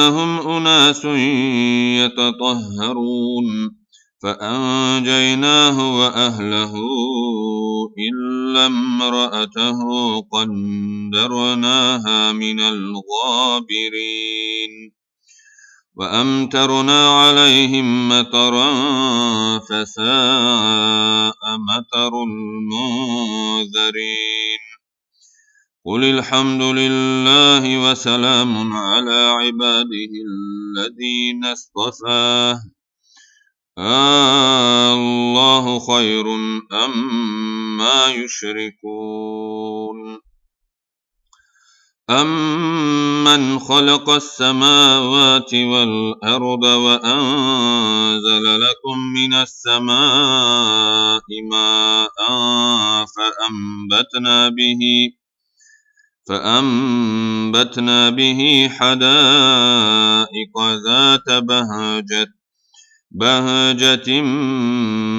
هم أناس يتطهرون فأنجيناه وأهله إلا امرأته قدرناها من الغابرين وأمطرنا عليهم مطرا فساء مطر المنذرين قل الحمد لله وسلام على عباده الذين اصطفاه الله خير أما يشركون أمن خلق السماوات والأرض وأنزل لكم من السماء ماء فأنبتنا به حدائق ذات بهجة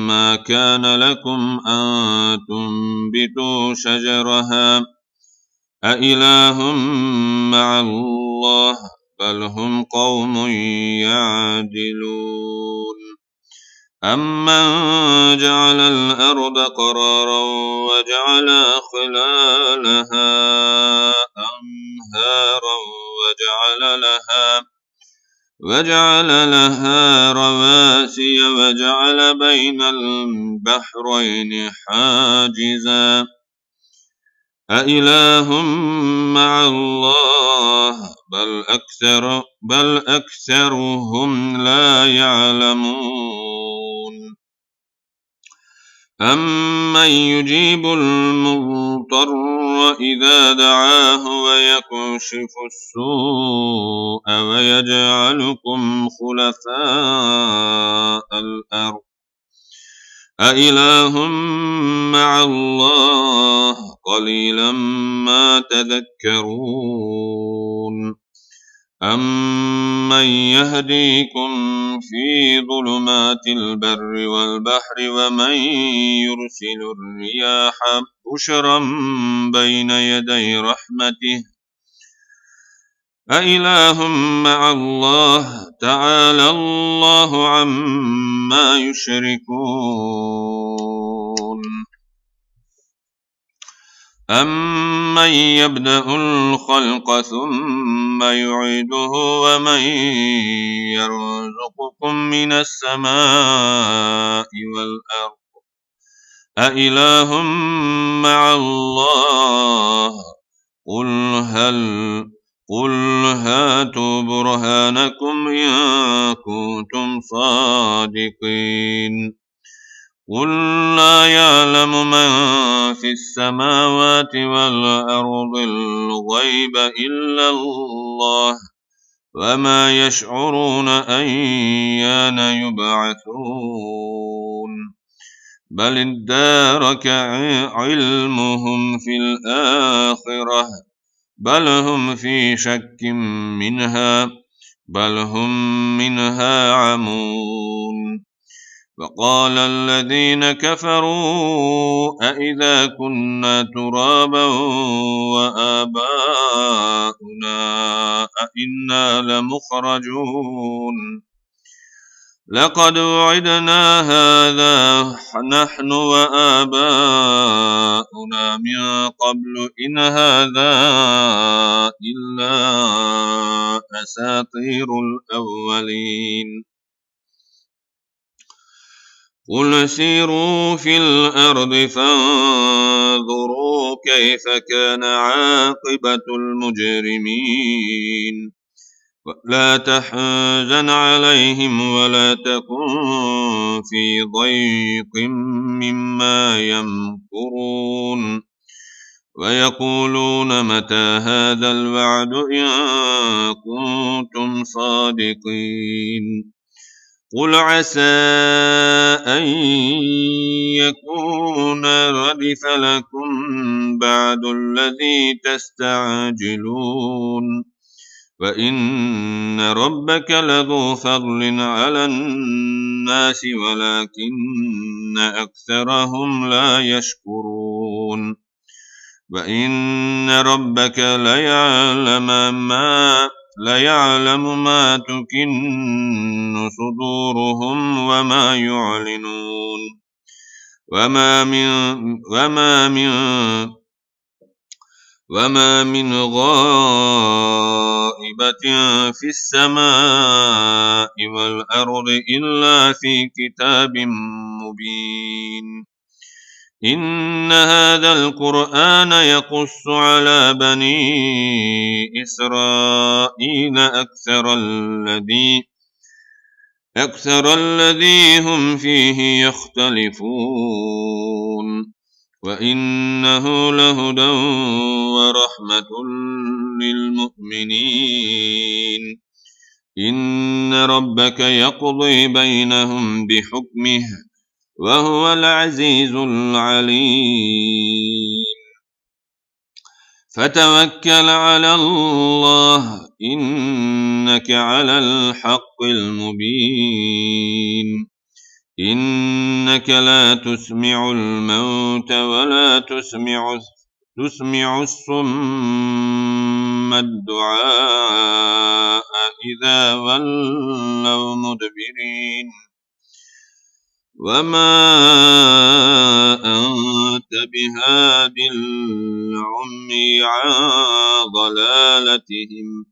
ما كان لكم أن تنبتوا شجرها أإله مع الله بل هم قوم يعدلون أمن جعل الأرض قرارا وجعل خلالها أنهارا وجعل لها رواسي وجعل بين البحرين حاجزا أإله مع الله بل أكثرهم لا يعلمون أمن يجيب المضطر إذا دعاه ويكشف السوء ويجعلكم خلفاء الأرض أإله مع الله قليلا ما تذكرون أمن يهديكم في ظلمات البر والبحر ومن يرسل الرياح بشرا بين يدي رحمته أإله مع الله تعالى الله عما يشركون أمن يبدأ الخلق ثم يعيده ومن يرزقكم من السماء والأرض أإله مع الله قل هاتوا برهانكم إن كنتم صادقين قل لا يعلم من في السماوات والأرض الغيب إلا الله وما يشعرون أيان يبعثون بل ادارك علمهم في الآخرة بل هم في شك منها بل هم منها عمون وقال الذين كفروا أإذا كنا ترابا وآباؤنا أإنا لمخرجون لقد وعدنا هذا نحن وآباؤنا من قبل إن هذا إلا أساطير الأولين قل سيروا في الأرض فانظروا كيف كان عاقبة المجرمين ولا تحزن عليهم ولا تكن في ضيق مما يمكرون ويقولون متى هذا الوعد إن كنتم صادقين قل عسى أن يكون ردف لكم بعد الذي تستعجلون وإن ربك لذو فضل على الناس ولكن أكثرهم لا يشكرون وإن ربك ليعلم ما ليعلم ما تكن صدورهم وما يعلنون وما من غائبة في السماء والأرض إلا في كتاب مبين إن هذا القرآن يقص على بني إسرائيل أكثر الذي هم فيه يختلفون وإنه لهدى ورحمة للمؤمنين إن ربك يقضي بينهم بحكمه وهو العزيز العليم فتوكل على الله إنك على الحق المبين إنك لا تسمع الموتى ولا تسمع الصم الدعاء إذا ولوا مدبرين وما أنت بهاد العمي عن ضلالتهم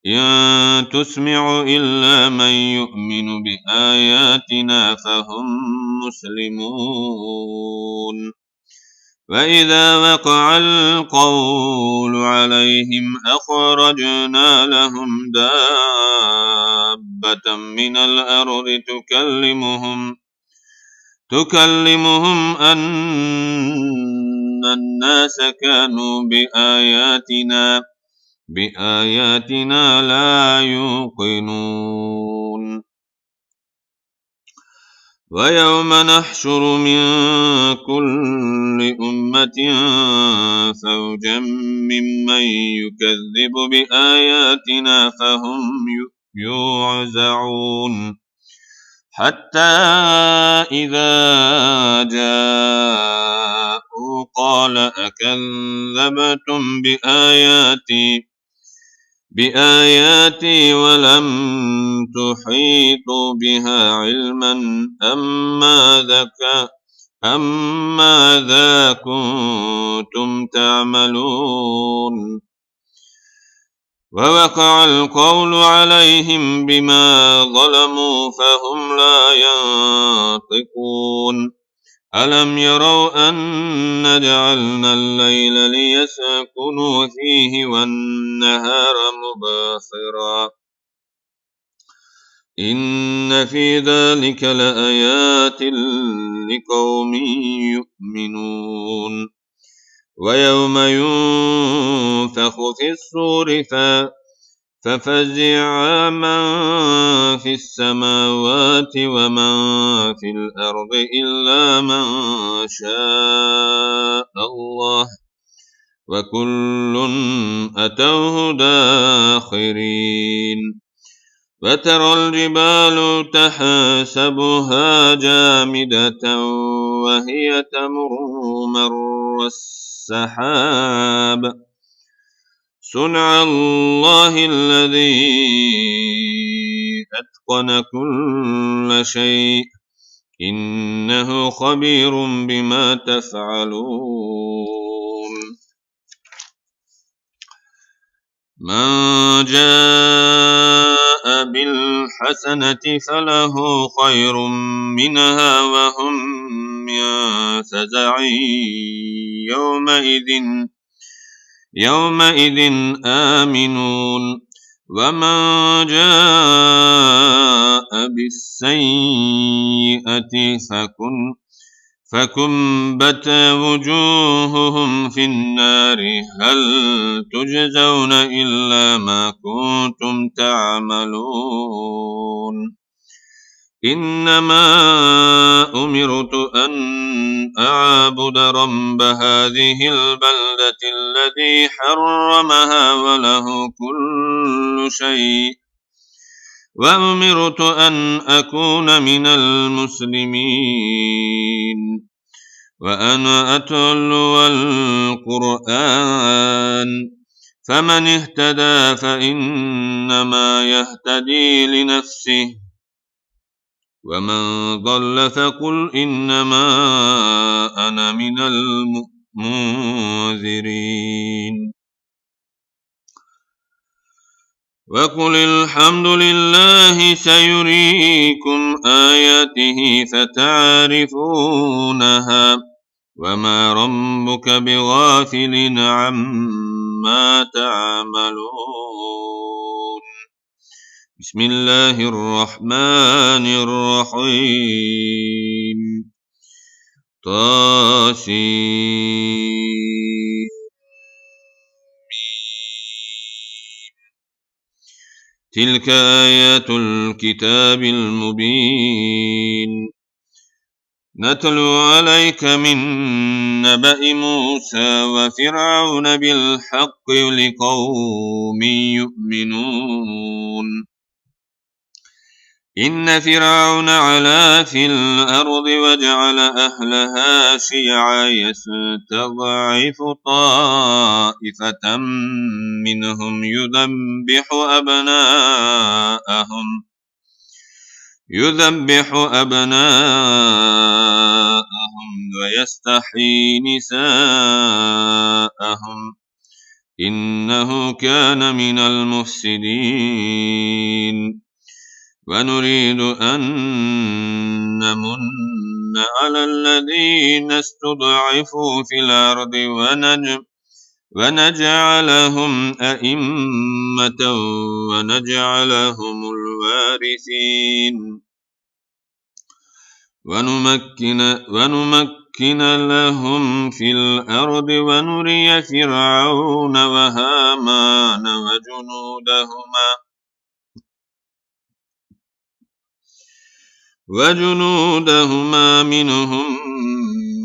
إن تسمع إلا من يؤمن بآياتنا فهم مسلمون وإذا وقع القول عليهم أخرجنا لهم دابة من الأرض تكلمهم أن الناس كانوا بآياتنا لا يوقنون ويوم نحشر من كل أمة فوجا ممن يكذب بآياتنا فهم يوزعون حتى إذا جاءوا قال أكذبتم بآياتي ولم تحيطوا بها علما أم ماذا كنتم تعملون ووقع القول عليهم بما ظلموا فهم لا ينطقون ألم يروا أن جعلنا الليل ليسكنوا فيه والنهار مبصرا إن في ذلك لآيات لقوم يؤمنون ويوم ينفخ في الصور ففزع من في السماوات ومن في الأرض إلا من شاء الله وكل أتوه داخرين وترى الجبال تحسبها جامدة وهي تمر مر السحاب صنع الله الذي أتقن كل شيء إنه خبير بما تفعلون من جاء بالحسنة فله خير منها وهم من فزع يومئذ آمنون ومن جاء بالسيئة فكبت وجوههم في النار هل تجزون إلا ما كنتم تعملون إنما أمرت أن أعبد رب هذه البلدة الذي حرمها وله كل شيء وأمرت أن أكون من المسلمين وأنا أتلو القرآن فمن اهتدى فإنما يهتدي لنفسه، ومن ضل فقل إنما أنا من المنذرين. وقل الحمد لله سيريكم آياته فتعرفونها، وما ربك بغافل عما تعملون. بسم الله الرحمن الرحيم. طاسين. تلك آيات الكتاب المبين، نتلو عليك من نبأ موسى وفرعون بالحق لقوم يؤمنون. إن فرعون علا في الأرض وجعل أهلها شيعا يستضعف طائفة منهم يذبح أبناءهم ويستحيي نساءهم، إنه كان من المفسدين. ونريد أن نمن على الذين استضعفوا في الأرض ونجعلهم أئمة ونجعلهم الوارثين، ونمكن لهم في الأرض ونري فرعون وهامان وجنودهما منهم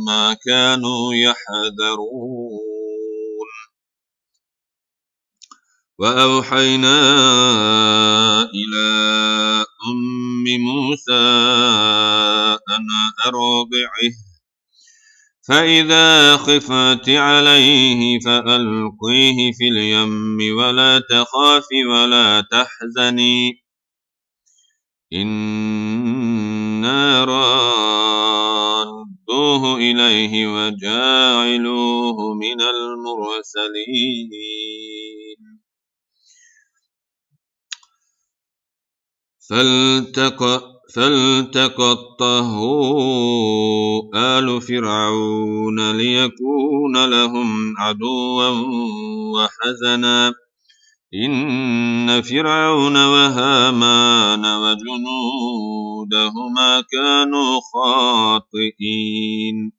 ما كانوا يحذرون. وأوحينا إلى أم موسى أن أرضعه، فإذا خفت عليه فألقيه في اليم ولا تخافي ولا تحزني، إنا رادوه إليه وجاعلوه من المرسلين. فالتقطه آل فرعون ليكون لهم عدوا وحزنا، إن فرعون وهامان وجنودهما كانوا خاطئين.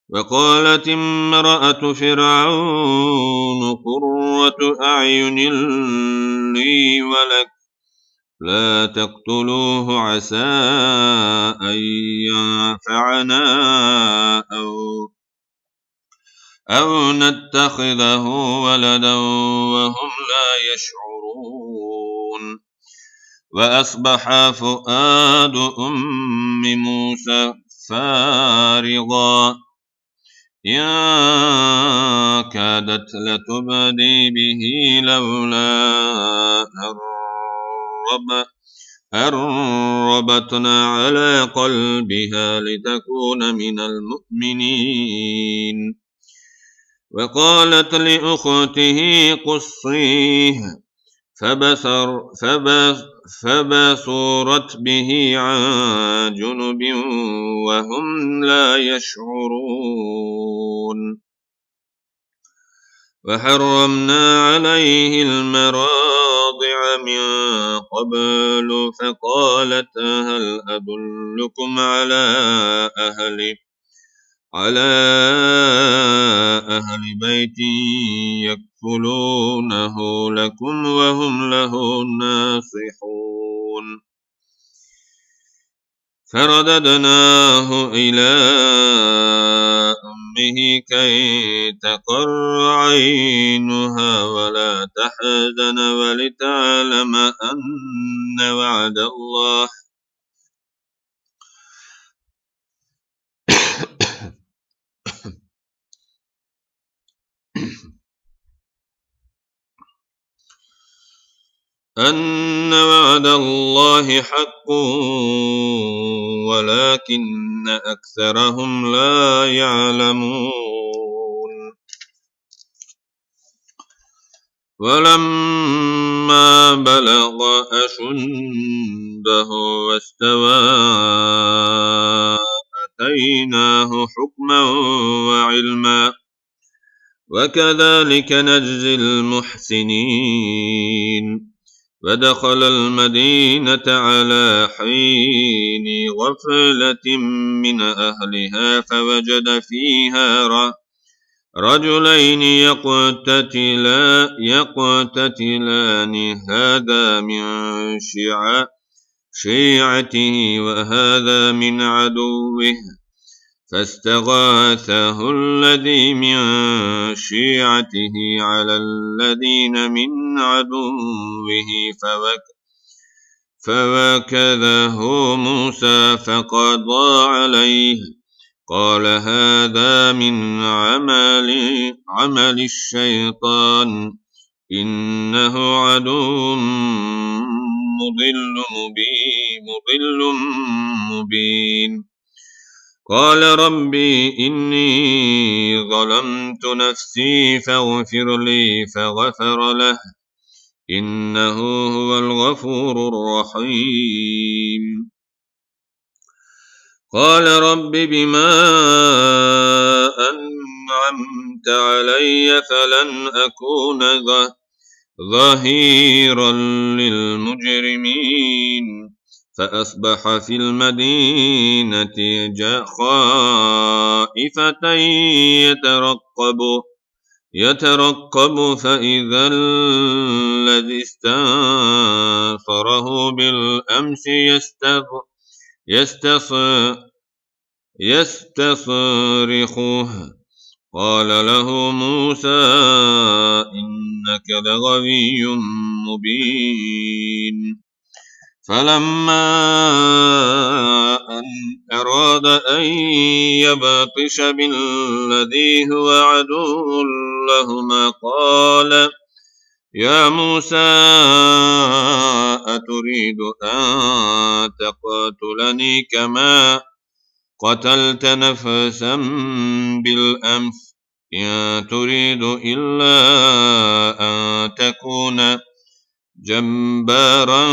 وقالت امرأة فرعون قرة أعين لي ولك، لا تقتلوه عسى أن ينفعنا أو نتخذه ولدا وهم لا يشعرون. وأصبح فؤاد أم موسى فارغا إن كادت لتبدي به لولا أن ربطنا على قلبها لتكون من المؤمنين. وقالت لأخته قصيه فبصرت به عن جنب وهم لا يشعرون. وحرمنا عليه المراضع من قبل فقالت هل أدلكم على أهل بيت يكفلونه لكم وهم له ناصحون. فرددناه إلى أمه كي تقر عينها ولا تحزن ولتعلم أن وعد الله أن وعد الله حق ولكن أكثرهم لا يعلمون. ولما بلغ أشده واستوى آتيناه حكما وعلما وكذلك نجزي المحسنين. ودخل المدينة على حين غفلة من أهلها فوجد فيها رجلين يقتتلان هذا من شيعته وهذا من عدوه فاستغاثه الذي من شيعته على الذين من عدوه فوكذه موسى فقضى عليه قال هذا من عمل الشيطان إنه عدو مضل مبين. قال ربي إني ظلمت نفسي فاغفر لي فغفر له إنه هو الغفور الرحيم. قال رب بما أنعمت علي فلن أكون ظهيرا للمجرمين. فأصبح في المدينة خائفة يترقب فإذا الذي استنصره بالأمس يستصرخه قال له موسى إنك لغوي مبين. فلما أن أراد أن يبطش بالذي هو عدو لهما قال يا موسى أتريد أن تقتلني كما قتلت نفسا بالأمس إن تريد إلا أن تكون جبارا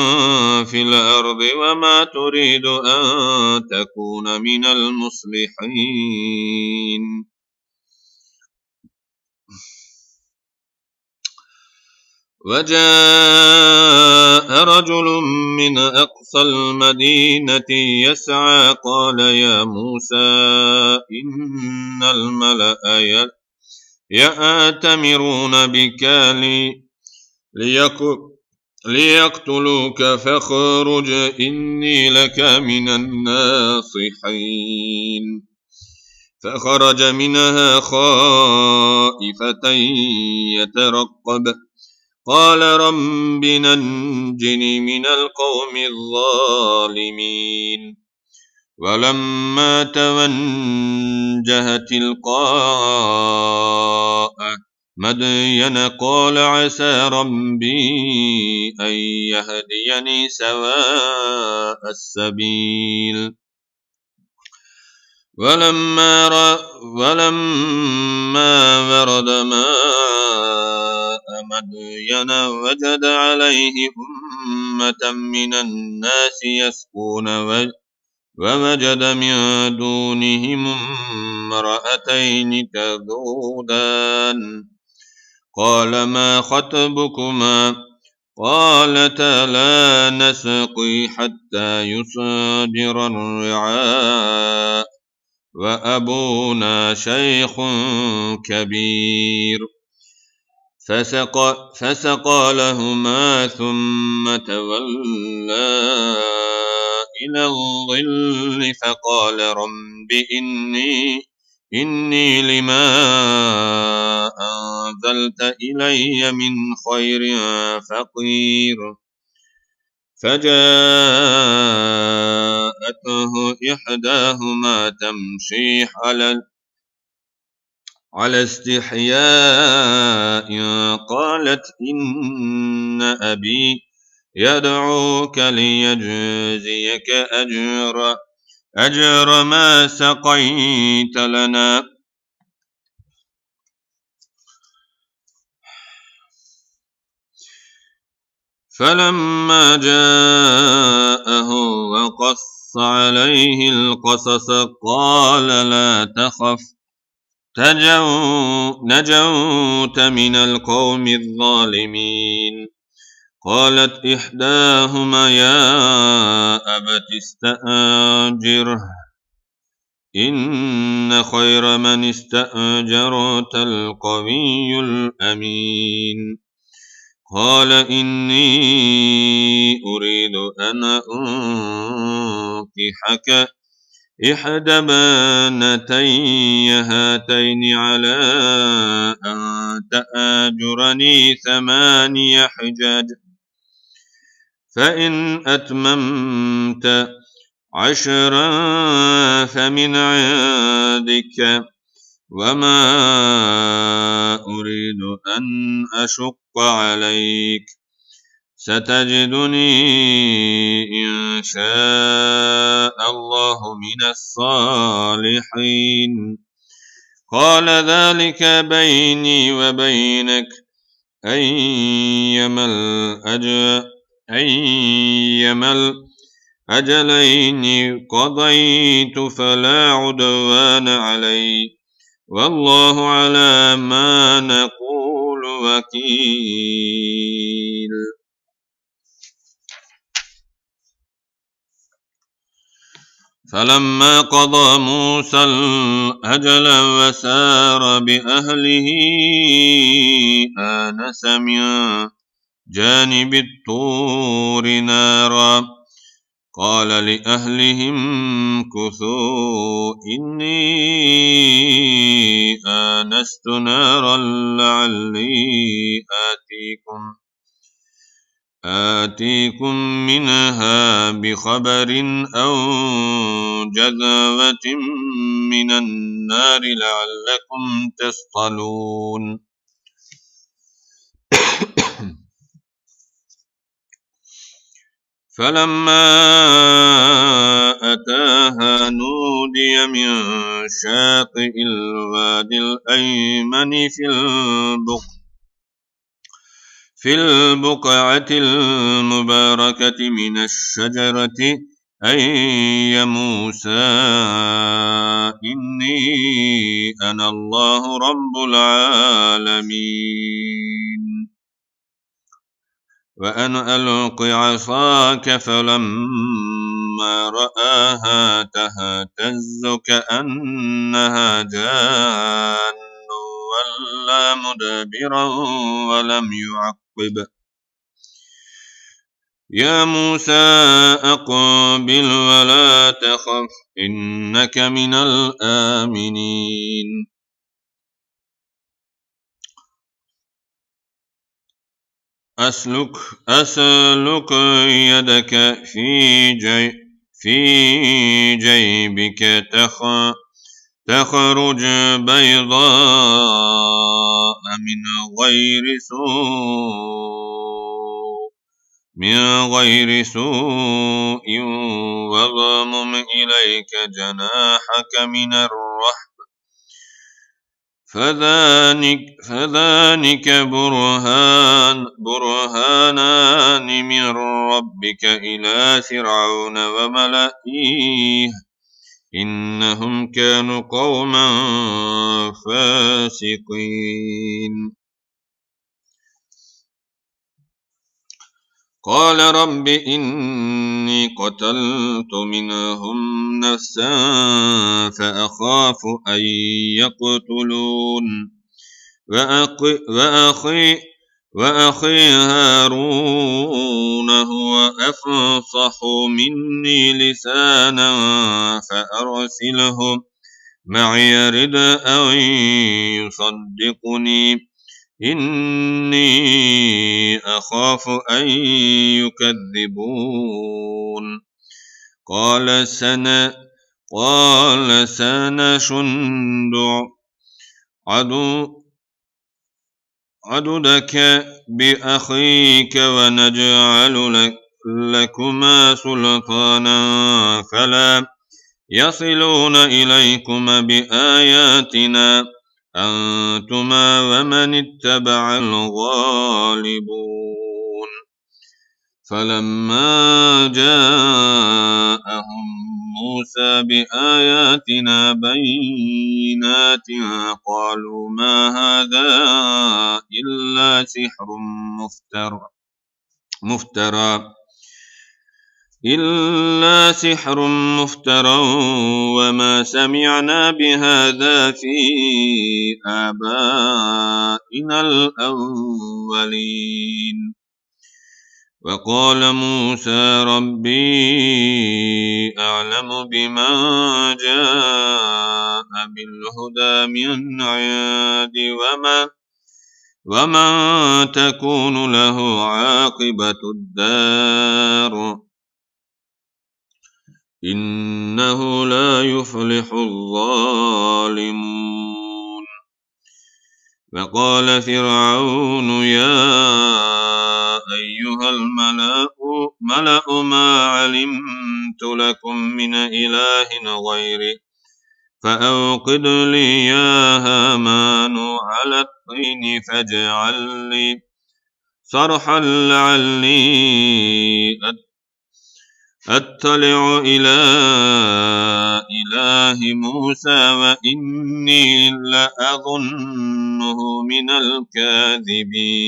في الأرض وما تريد أن تكون من المصلحين. وجاء رجل من أقصى المدينة يسعى قال يا موسى إن الملأ يأتمرون بك ليقتلوك فاخرج إني لك من الناصحين. فخرج منها خائفة يترقب قال رب نجني من القوم الظالمين. ولما توجه تلقاء مدين قال عسى ربي أن يهديني سواء السبيل. ولما ورد ماء مدين وجد عليه أمة من الناس يسقون ووجد من دونهم امرأتين تذودان قال ما خطبكما قالتا لا نسقي حتى يصدر الرعاء وأبونا شيخ كبير. فسقى لهما ثم تولى إلى الظل فقال رب إني لما أنزلت إلي من خير فقير. فجاءته إحداهما تمشي على استحياء قالت إن أبي يدعوك ليجزيك أجر ما سقيت لنا. فلما جاءه وقص عليه القصص قال لا تخف نجوت من القوم الظالمين. قالت إحداهما يا أبت استأجره إن خير من استأجرت القوي الأمين. قال إني أريد أن أنكحك إحدى بنتي هاتين على أن تأجرني 8 حجج فإن أتممت 10 فمن عندك وما أريد أن أشق عليك ستجدني إن شاء الله من الصالحين. قال ذلك بيني وبينك أيما الأجلين قضيت فلا عدوان علي والله على ما نقول وكيل. فلما قضى موسى الأجل وسار بأهله آنس من جانب الطور نارا قال لأهلهم كثوا إني آنست نارا لعلي آتيكم منها بخبر أو جذوة من النار لعلكم تصطلون. فلما أتاها نودي من شاطئ الوادي الأيمن في البقعة المباركة من الشجرة أي يا موسى إني أنا الله رب العالمين وأن ألق عصاك فلما رآها تهتز كأنها جان ولا مدبرا ولم يعقب. يا موسى أقبل ولا تخف إنك من الآمنين. أسلك يدك في جيبك تخرج بيضاء من غير سوء واضمم إليك جناحك من الرهب فذلك برهانان من ربك إلى فرعون وملئه إنهم كانوا قوما فاسقين. قال رب إني قتلت منهم نفسا فأخاف أن يقتلون وأخي هارون هو أفصح مني لسانا فأرسله معي يرد أو يصدقني إني أخاف أن يكذبون. قال سنشد عضدك بأخيك ونجعل لكما سلطانا فلا يصلون إليكما بآياتنا أنتما ومن اتبع الغالبون. فلما جاءهم موسى بآياتنا بينات قالوا ما هذا إلا سحر مفترى وما سمعنا بهذا في آبائنا الأولين. وقال موسى ربي أعلم بمن جاء بالهدى من عندي ومن تكون له عاقبة الدار إنه لا يفلح الظالمون. وقال فرعون يا أيها الملأ ما علمت لكم من إله غيري فأوقد لي يا هامان على الطين فاجعل لي صرحا لعلي أطلع إلى إله موسى وإني لأظنه من الكاذبين.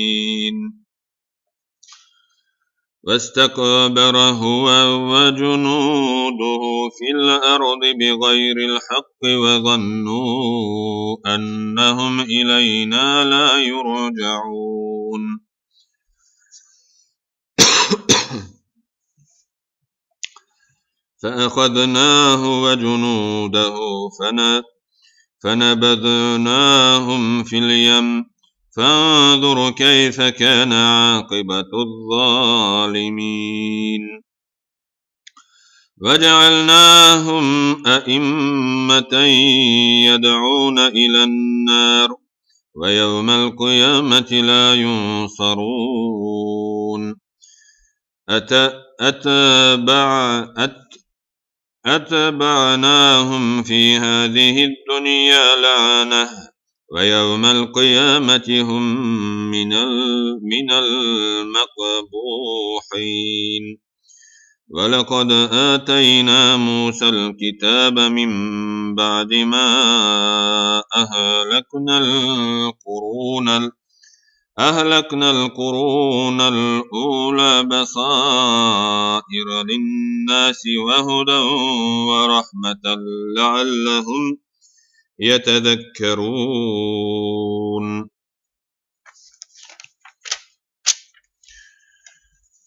واستكبر هو وجنوده في الأرض بغير الحق وظنوا أنهم إلينا لا يرجعون. فأخذناه وجنوده فنبذناهم في اليم فانظر كيف كان عاقبة الظالمين. وجعلناهم أئمة يدعون إلى النار ويوم القيامة لا ينصرون. أتبعناهم في هذه الدنيا لعنة ويوم القيامة هم من المقبوحين. ولقد آتينا موسى الكتاب من بعد ما أهلكنا القرون الأولى بصائر للناس وهدى ورحمة لعلهم يتذكرون.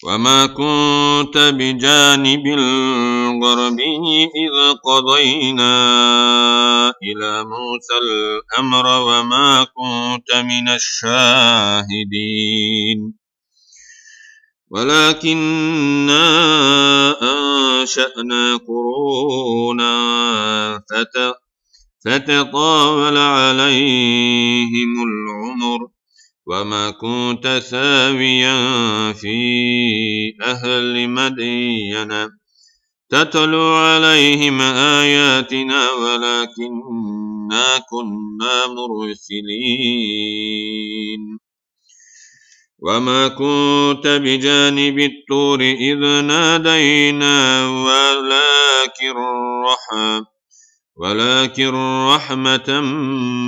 وما كنت بجانب الغربي إذ قضينا إلى موسى الأمر وما كنت من الشاهدين ولكننا أنشأنا قرونا فتطاول عليهم العمر وما كنت ثاويا في أهل مدين تتلو عليهم آياتنا ولكننا كنا مرسلين. وما كنت بجانب الطور إذ نادينا ولكن رحمة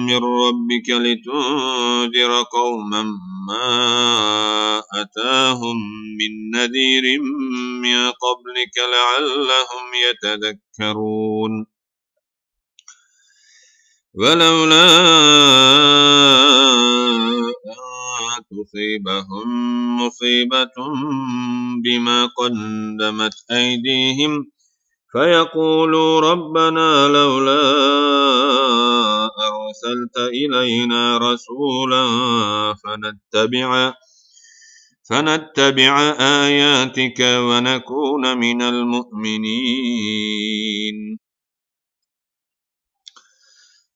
من ربك لتنذر قوما ما أتاهم من نذير من قبلك لعلهم يتذكرون. ولولا أن تصيبهم مصيبة بما قدمت أيديهم فيقولوا ربنا لولا أرسلت إلينا رسولا فنتبع آياتك ونكون من المؤمنين.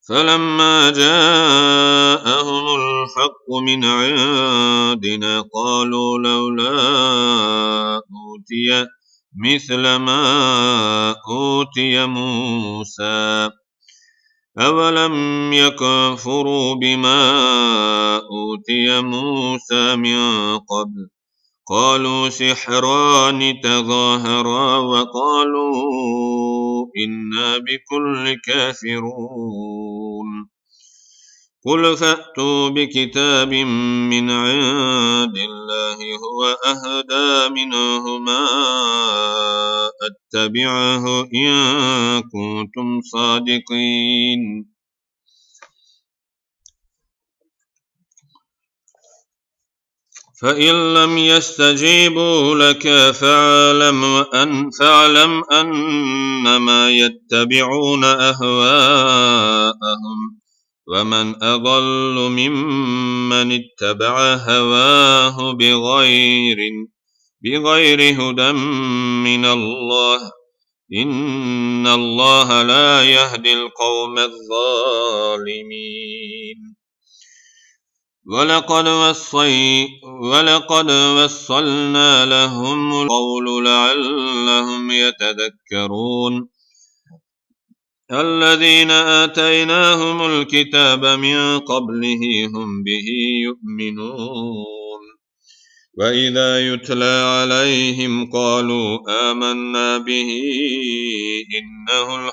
فلما جاءهم الحق من عندنا قالوا لولا أوتي مثل ما أوتي موسى أولم يكفروا بما أوتي موسى من قبل قالوا سحران تظاهرا وقالوا إنا بكل كافرون قل فأتوا بكتاب من عند الله هو أهدى منهما أتبعه إن كنتم صادقين فإن لم يستجيبوا لك فاعلم أنما يتبعون أهواءهم ومن أضل ممن اتبع هواه بغير هدى من الله إن الله لا يهدي القوم الظالمين ولقد وصلنا لهم القول لعلهم يتذكرون الذين آتيناهم الكتاب من قبله هم به يؤمنون وإذا يتلى عليهم قالوا آمنا به إنه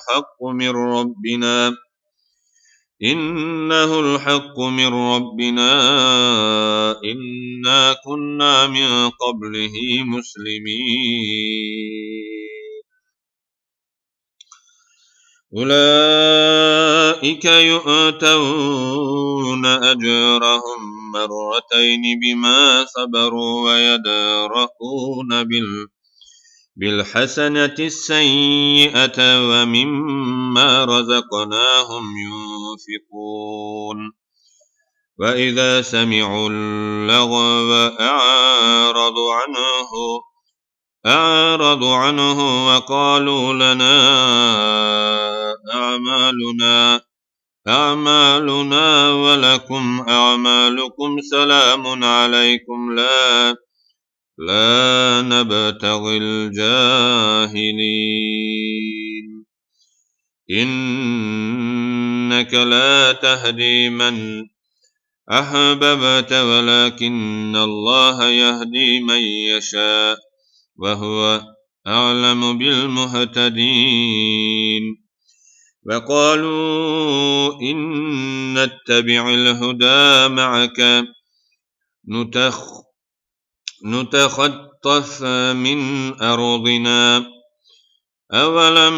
الحق من ربنا إنا كنا من قبله مسلمين أولئك يؤتون أجرهم مرتين بما صبروا ويدرؤون بالحسنة السيئة ومما رزقناهم ينفقون وإذا سمعوا اللغو أعرضوا عنه وقالوا لنا أعمالنا ولكم أعمالكم سلام عليكم لا نبتغي الجاهلين إنك لا تهدي من أحببت ولكن الله يهدي من يشاء وهو أعلم بالمهتدين وقالوا إن نتبع الهدى معك نتخطف من أرضنا أولم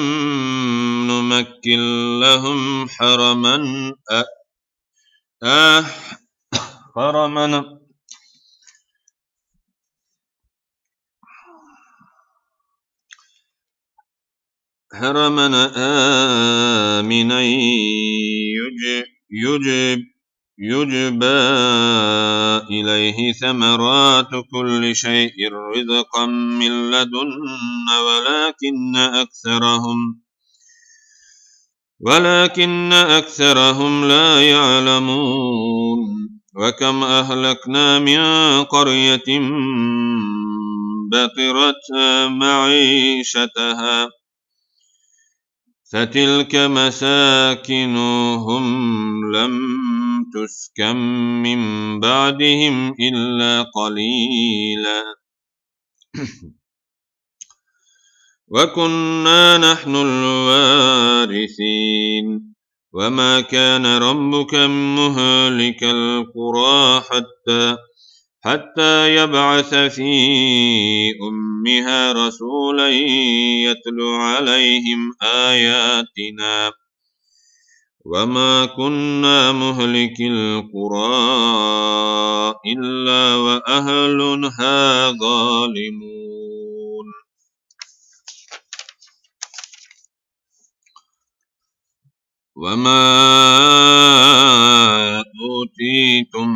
نمكن لهم حرمنا آمنا يجبى إليه ثمرات كل شيء رزقا من لدنا ولكن أكثرهم لا يعلمون وكم أهلكنا من قرية بطرت معيشتها فتلك مساكنهم لم تسكن من بعدهم إلا قليلا وكنا نحن الوارثين وما كان ربك مهلك القرى حتى يبعث في أمها رسولا يتلو عليهم آياتنا وما كنا مهلك القرى إلا وأهلها ظالمون وما أوتيتم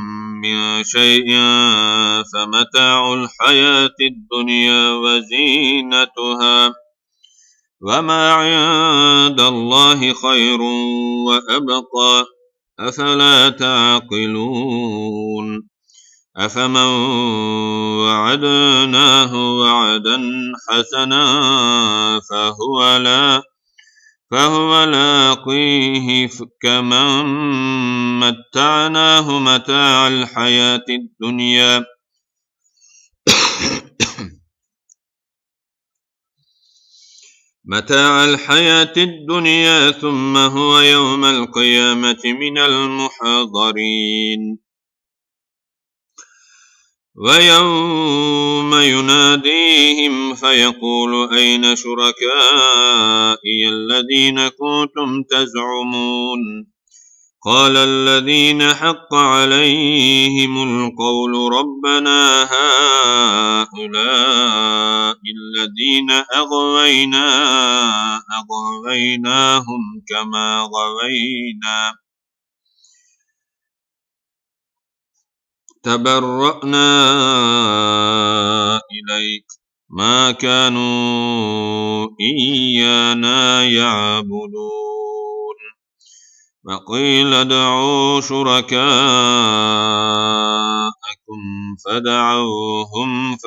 من شيء فمتاع الحياة الدنيا وزينتها وما عند الله خير وأبقى أفلا تعقلون أفمن وعدناه وعدا حسنا فهو لاقيه كمن متعناه متاع الحياة الدنيا ثم هو يوم القيامة من المحضرين ويوم يناديهم فيقول أين شركائي الذين كنتم تزعمون قال الذين حق عليهم القول ربنا هؤلاء الذين أغويناهم كما غوينا تبرأنا إليك ما كانوا إيانا يعبدون وقيل ادعوا شركاءكم فدعوهم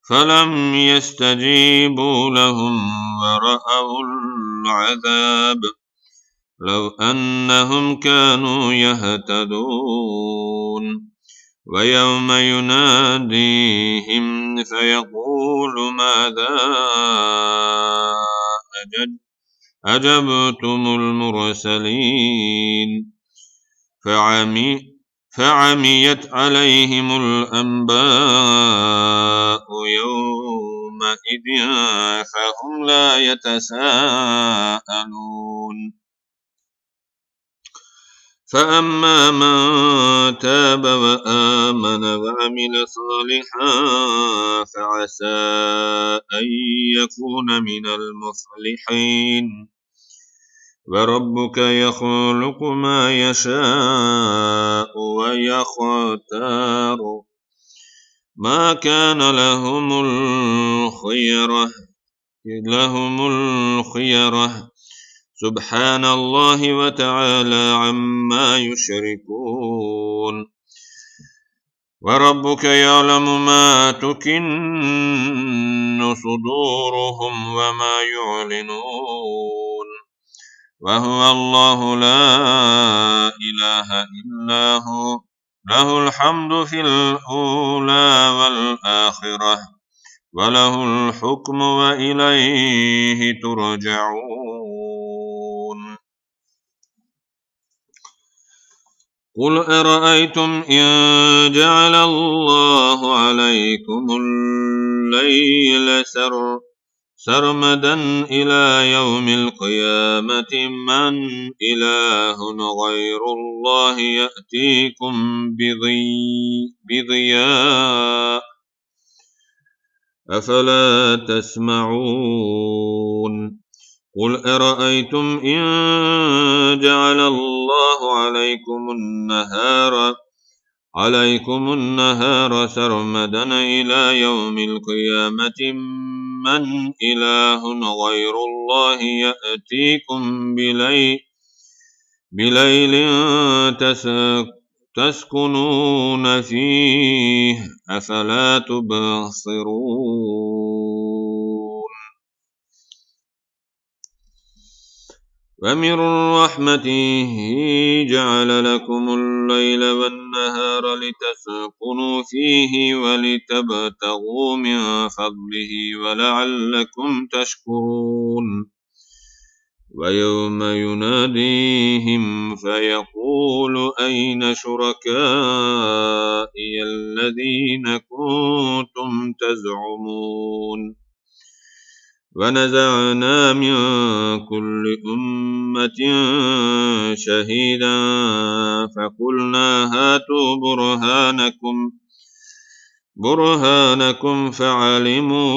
فلم يستجيبوا لهم ورأوا العذاب لو أنهم كانوا يهتدون ويوم يناديهم فيقول ماذا أجبتم المرسلين فعميت عليهم الأنباء يومئذ فهم لا يتساءلون فأما من تاب وآمن وعمل صالحا فعسى أن يكون من المفلحين وربك يخلق ما يشاء ويختار ما كان لهم الخيرة سبحان الله وتعالى عما يشركون وربك يعلم ما تكن صدورهم وما يعلنون وهو الله لا إله إلا هو له الحمد في الأولى والآخرة وله الحكم وإليه ترجعون قل أرأيتم إن جعل الله عليكم الليل سرمدا إلى يوم القيامة من إله غير الله يأتيكم بضياء أفلا تسمعون قل أرأيتم إن جعل الله عليكم النهار سرمدا إلى يوم القيامة من إله غير الله يأتيكم بليل تسكنون فيه أفلا تبصرون ومن رحمته جعل لكم الليل والنهار لتسكنوا فيه ولتبتغوا من فضله ولعلكم تشكرون ويوم يناديهم فيقول أين شركائي الذين كنتم تزعمون ونزعنا من كل أمة شهيدا فقلنا هاتوا برهانكم فعلموا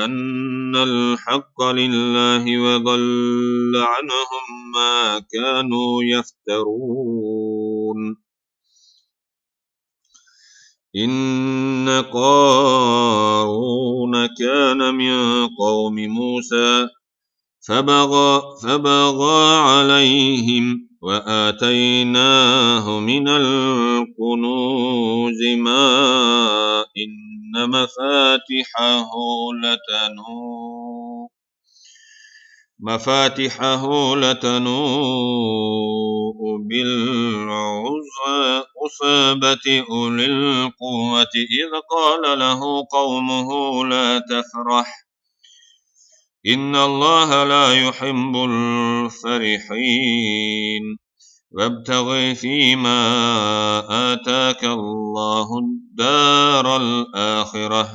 أن الحق لله وضل عنهم ما كانوا يفترون إن قارون كان من قوم موسى فبغى عليهم وآتيناه من الكنوز ما إن مفاتحه لتنوء بالعصبة أولي القوة إذ قال له قومه لا تفرح إن الله لا يحب الفرحين وابتغ فيما آتاك الله الدار الآخرة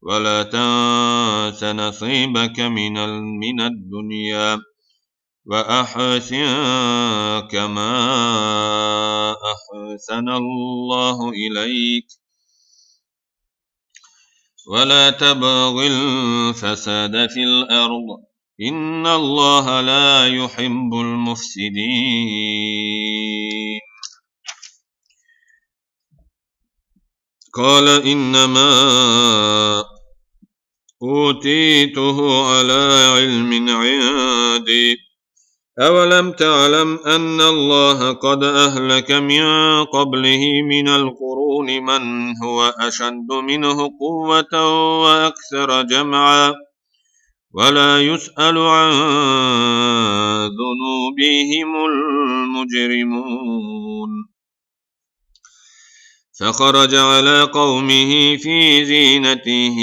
ولا تنس نصيبك من الدنيا وأحسن كما أحسن الله إليك ولا تبغ الفساد في الأرض إن الله لا يحب المفسدين قال إنما أوتيته على علم عندي أولم تعلم أن الله قد أهلك من قبله من القرون من هو أشد منه قوة وأكثر جمعا ولا يسأل عن ذنوبهم المجرمون فخرج على قومه في زينته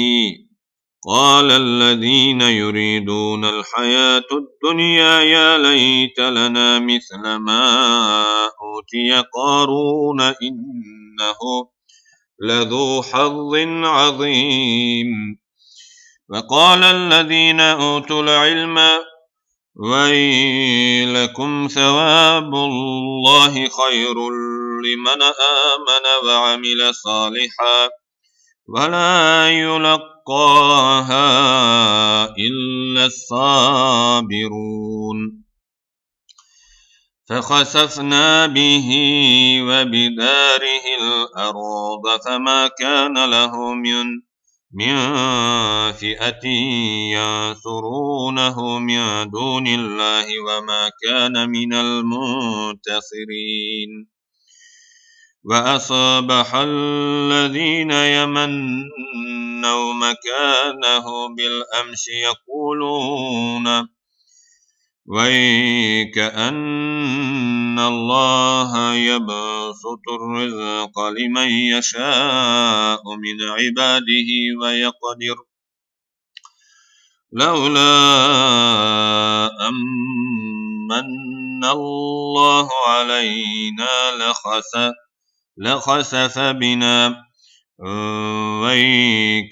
قال الذين يريدون الحياة الدنيا يا ليت لنا مثل ما أوتي قارون إنه لذو حظ عظيم وقال الذين أوتوا العلم ويلكم ثواب الله خير لمن آمن وعمل صالحا ولا يلقاها إلا الصابرون فخسفنا به وبداره الأرض فما كان له من فئة ينصرونه من دون الله وما كان من المنتصرين وأصبح الذين يمنوا مكانه بالأمس يقولون ويكأن الله يبسط الرزق لمن يشاء من عباده ويقدر لولا أمن الله علينا لخسف بنا ويكأنه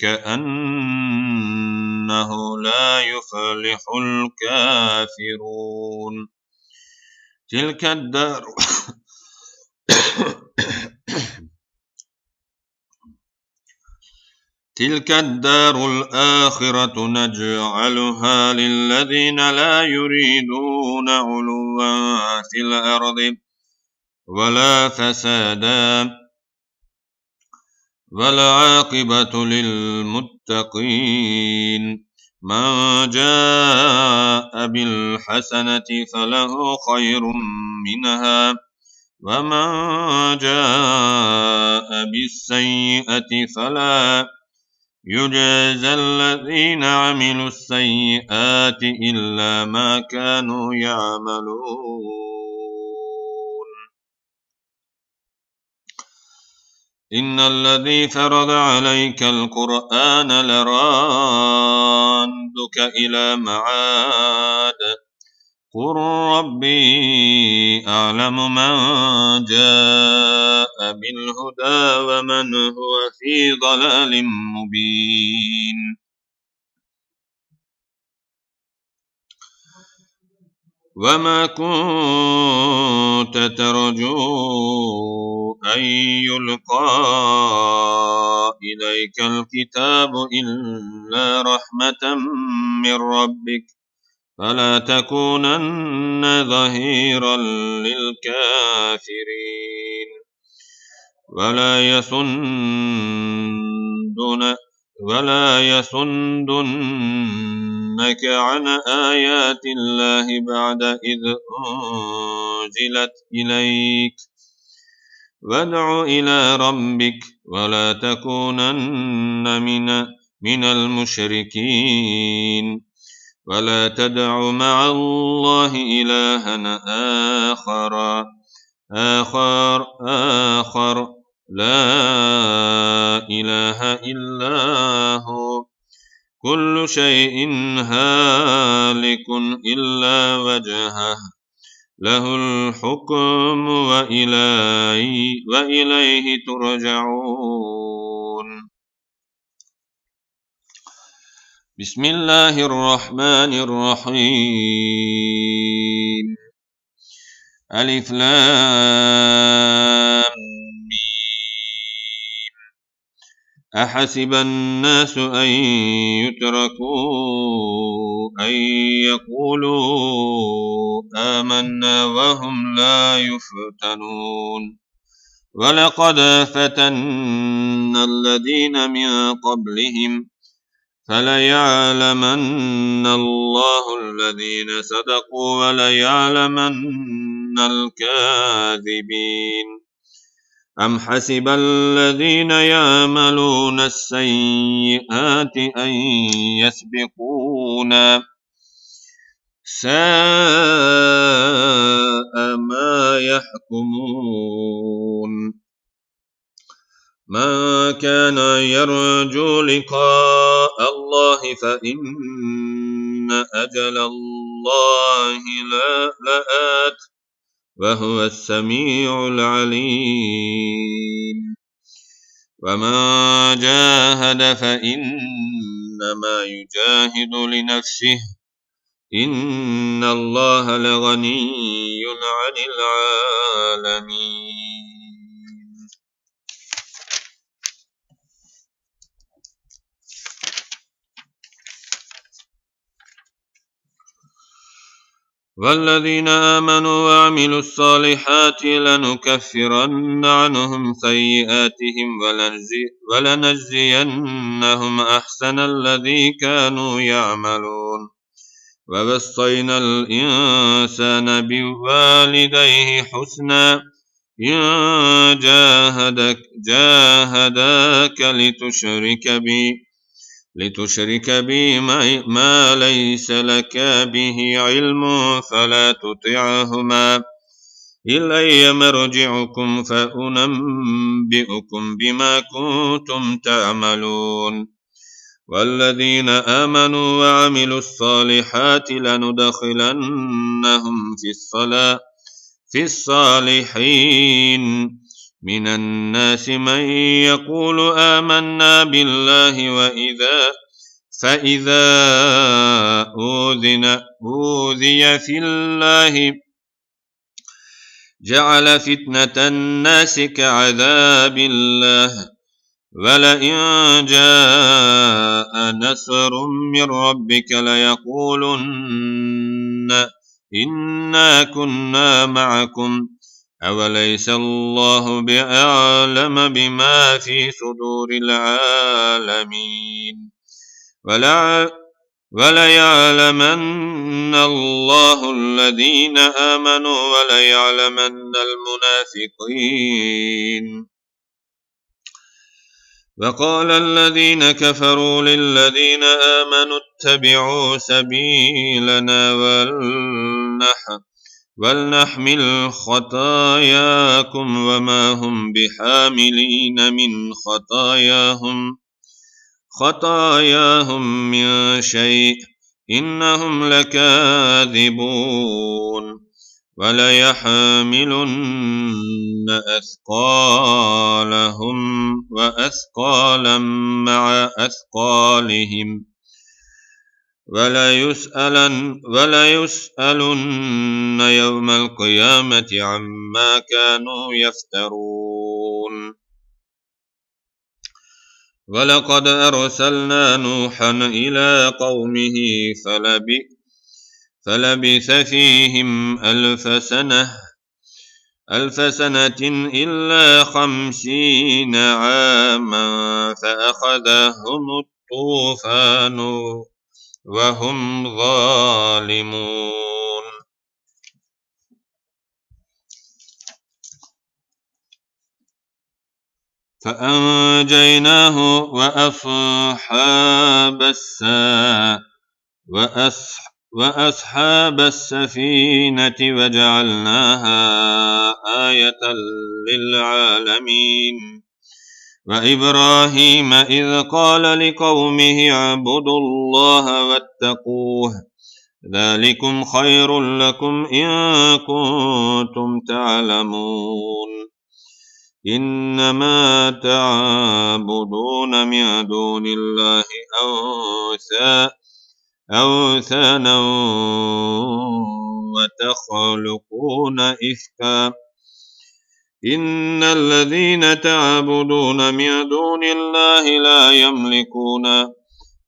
لا يفلح الكافرون تلك الدار الآخرة نجعلها للذين لا يريدون علوا في الأرض ولا فسادا والعاقبة للمتقين من جاء بالحسنة فله خير منها ومن جاء بالسيئة فلا يجزى الذين عملوا السيئات إلا ما كانوا يعملون إن الذي فرض عليك القرآن لرادك إلى معاد قل ربي أعلم من جاء بالهدى ومن هو في ضلال مبين وما كنت ترجو أن يلقى إليك الكتاب إلا رحمة من ربك فلا تكونن ظهيرا للكافرين ولا يصدنك عن آيات الله بعد إذ أنزلت إليك وادع إلى ربك ولا تكونن من المشركين ولا تدع مع الله إلها آخر لا إله إلا هو كل شيء هالك إلا وجهه له الحكم وإليه ترجعون. بسم الله الرحمن الرحيم. ألف لام ميم. أحسب الناس أن يتركوا أن يقولوا آمنا وهم لا يفتنون ولقد فتنا الذين من قبلهم فليعلمن الله الذين صدقوا وليعلمن الكاذبين. أم حسب الذين يعملون السيئات أن يسبقونا ساء ما يحكمون. من كان يرجو لقاء الله فإن أجل الله لآت وهو السميع العليم. ومن جاهد فإنما يجاهد لنفسه إن الله لغني عن العالمين. والذين آمنوا وعملوا الصالحات لنكفرن عنهم سيئاتهم ولنجزينهم أحسن الذي كانوا يعملون. ووصينا الإنسان بوالديه حسنا إن جاهداك لتشرك بي ما ليس لك به علم فلا تطعهما إلي مرجعكم فأنبئكم بما كنتم تعملون. والذين آمنوا وعملوا الصالحات لندخلنهم في الصالحين من الناس من يقول آمنا بالله فإذا أوذي في الله جعل فتنة الناس كعذاب الله ولئن جاء نصر من ربك ليقولن إنا كنا معكم أوليس الله بأعلم بما في صدور العالمين. وليعلمن الله الذين آمنوا وليعلمن المنافقين. وقال الذين كفروا للذين آمنوا اتبعوا سبيلنا ولنحمل خطاياكم وما هم بحاملين من خطاياهم من شيء إنهم لكاذبون. وليحملن أثقالهم وأثقالا مع أثقالهم وليسألن يوم القيامة عما كانوا يفترون. ولقد أرسلنا نوحا إلى قومه فلبث فيهم 1000 سنة ألف سنة إلا 50 عاما فأخذهم الطوفان وهم ظالمون فأنجيناه وأصحاب السفينة وجعلناها آية للعالمين وإبراهيم إذ قال لقومه اعبدوا الله واتقوه ذلكم خير لكم إن كنتم تعلمون إنما تعبدون من دون الله أوثانا وتخلقون إفكا إن الذين تعبدون من دون الله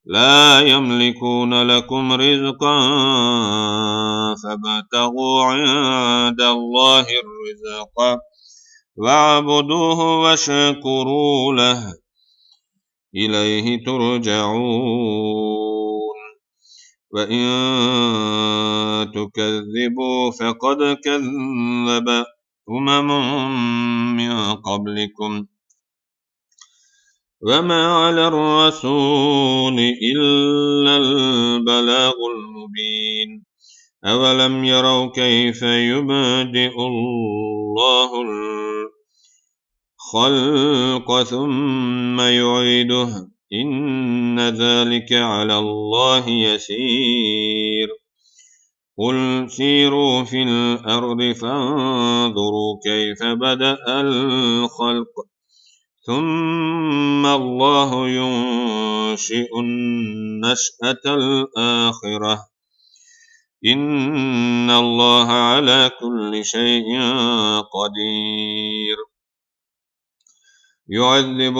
لا يملكون لكم رزقا فابتغوا عند الله الرزق واعبدوه واشكروا له إليه ترجعون وإن تكذبوا فقد كذب من قبلكم وما على الرسول إلا البلاغ المبين أولم يروا كيف يبدئ الله الخلق ثم يعيده إن ذلك على الله يسير قل سيروا في الأرض فانظروا كيف بدأ الخلق ثم الله ينشئ النشأة الآخرة إن الله على كل شيء قدير يعذب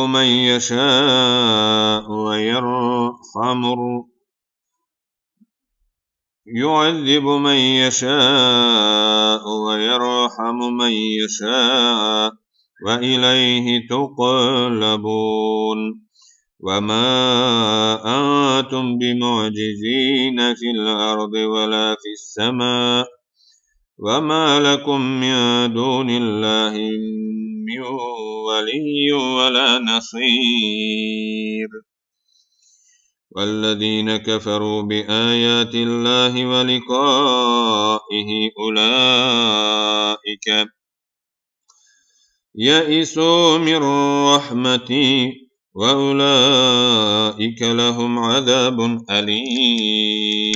من يشاء ويرحم من يشاء وإليه تقلبون وما أنتم بمعجزين في الأرض ولا في السماء وما لكم من دون الله من ولي ولا نصير والذين كفروا بآيات الله ولقائه أولئك يئسوا من رحمتي وأولئك لهم عذاب أليم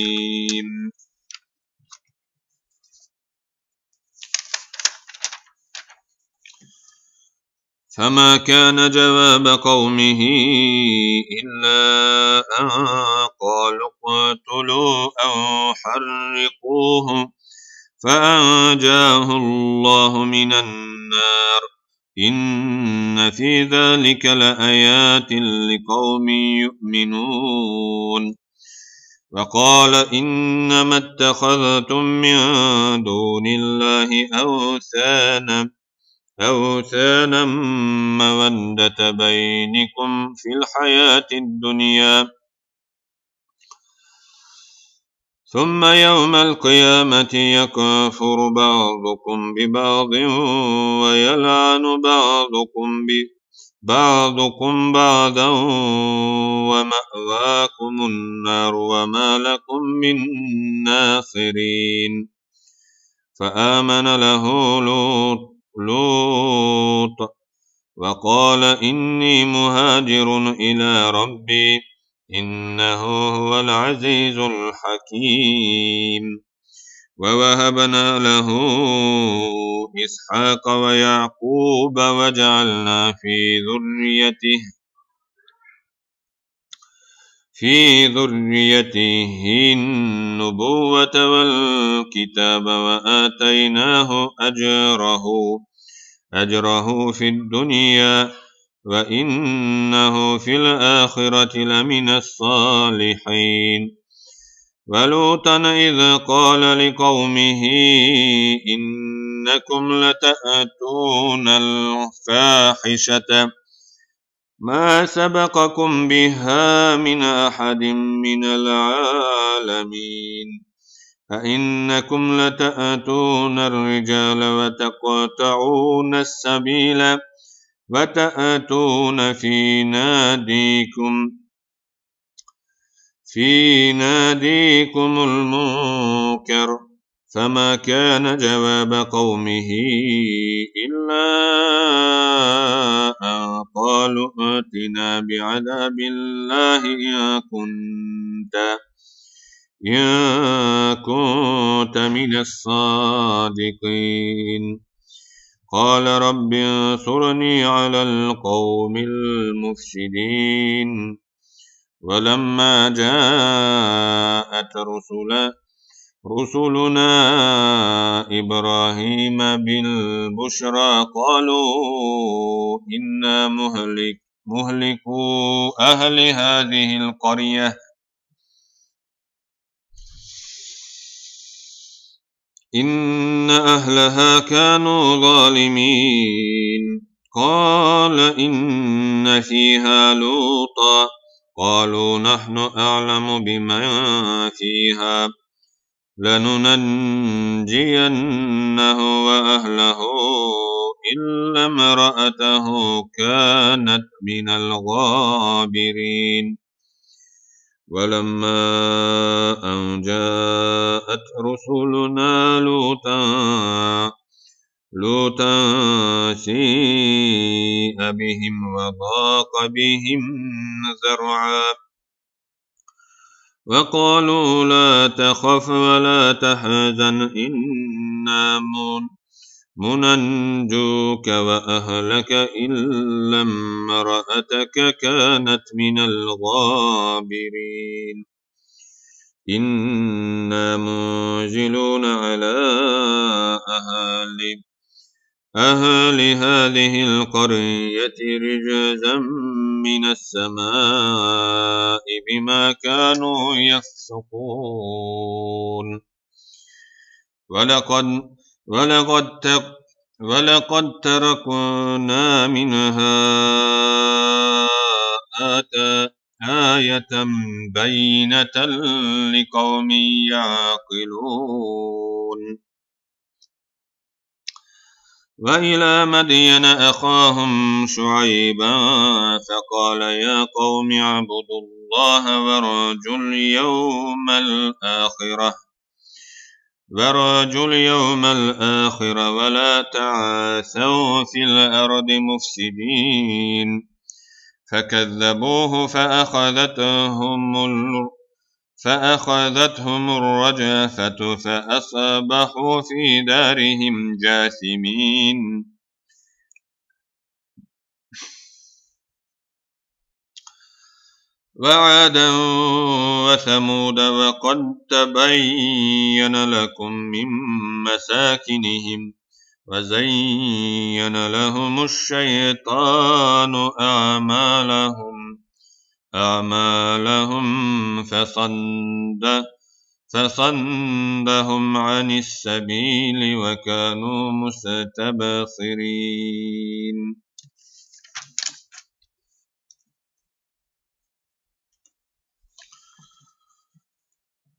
فما كان جواب قومه إلا أن قالوا اقتلوه أو حرقوه فأنجاه الله من النار إن في ذلك لآيات لقوم يؤمنون وقال إنما اتخذتم من دون الله أوثانا مودة بينكم في الحياة الدنيا ثم يوم القيامة يكفر بعضكم ببعض ويلعن بعضكم بعضا ومأواكم النار وما لكم من ناصرين فآمن له لوط وقال إني مهاجر إلى ربي إنه هو العزيز الحكيم ووهبنا له إسحاق ويعقوب وجعلنا في ذريته النبوة والكتاب وآتيناه أجره في الدنيا وإنه في الآخرة لمن الصالحين ولوطا إذ قال لقومه إنكم لتأتون الفاحشة ما سبقكم بها من أحد من العالمين أئنكم لتأتون الرجال وتقطعون السبيل وتأتون في ناديكم المنكر فما كان جواب قومه إلا أن قالوا ائتنا بعذاب الله إن كنت من الصادقين قال رب انصرني على القوم المفسدين ولما جاءت رسلنا إبراهيم بالبشرى قالوا إنا مهلكو أهل هذه القرية إن أهلها كانوا ظالمين قال إن فيها لوطا قالوا نحن أعلم بمن فيها لننجينه وأهله إلا امرأته كانت من الغابرين ولما أن جاءت رسلنا لوطا سيء بهم وضاق بهم ذرعا وقالوا لا تخف ولا تحزن إنا مننجوك وأهلك إلا امرأتك كانت من الغابرين إنا منزلون على أهل هذه القرية رجزا من السماء بما كانوا يفسقون ولقد تركنا منها آية بينة لقوم يعقلون وإلى مدين أخاهم شعيبا فقال يا قوم اعبدوا الله ورجوا اليوم الآخر ولا تعاثوا في الأرض مفسدين فكذبوه فأخذتهم الرجفة فأصبحوا في دارهم جاثمين وعادا وثمود وقد تبين لكم من مساكنهم وزين لهم الشيطان أعمالهم فصدهم عن السبيل وكانوا مستبصرين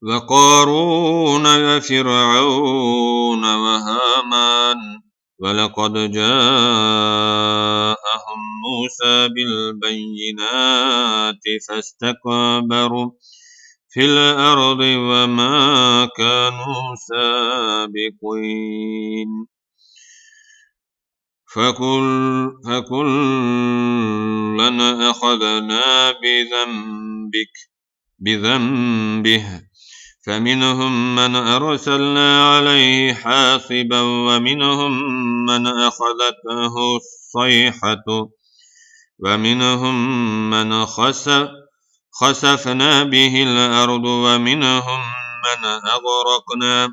وقارون وفرعون وهامان ولقد جاءهم موسى بالبينات فاستكبروا في الأرض وما كانوا سابقين فكلنا أخذنا بذنبه فمنهم من أرسلنا عليه حاصبا ومنهم من أخذته الصيحة ومنهم من خسفنا به الأرض ومنهم من أغرقنا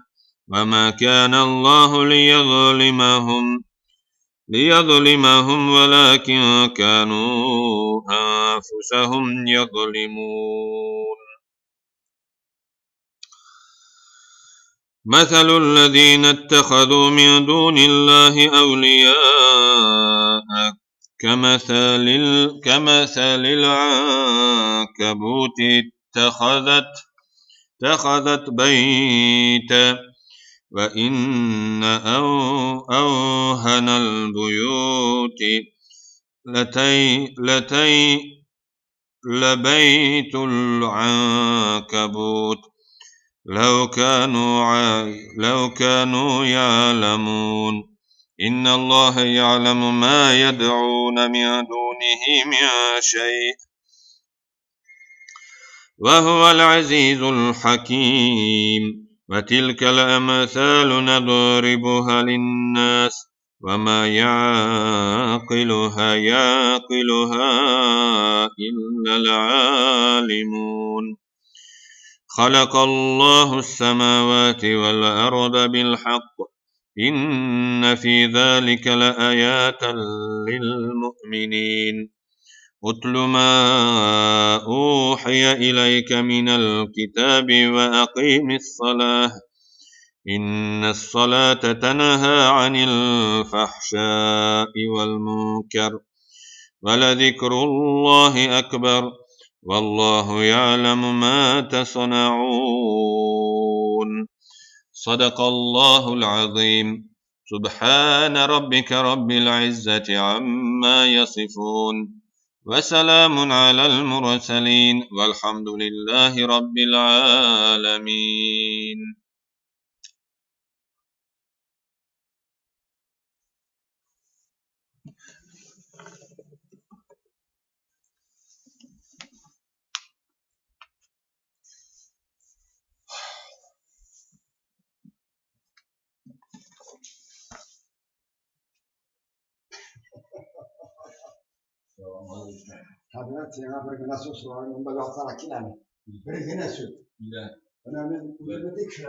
وما كان الله ليظلمهم ولكن كانوا أنفسهم يظلمون مثل الذين اتخذوا من دون الله أولياء كمثل العنكبوت اتخذت بيتا وإن أوهن البيوت لبيت العنكبوت لو كانوا يعلمون إن الله يعلم ما يدعون من دونه من شيء وهو العزيز الحكيم وتلك الأمثال نضربها للناس وما يعقلها إلا العالمون خلق الله السماوات والأرض بالحق إن في ذلك لآيات للمؤمنين أتل ما أوحي إليك من الكتاب وأقيم الصلاة إن الصلاة تنهى عن الفحشاء والمنكر ولذكر الله أكبر والله يعلم ما تصنعون صدق الله العظيم سبحان ربك رب العزة عما يصفون وسلام على المرسلين والحمد لله رب العالمين. حضرتك يا برج ناسوس وأنا بقى أطلع كلامي برج ناسوس لا أنا من بديك شو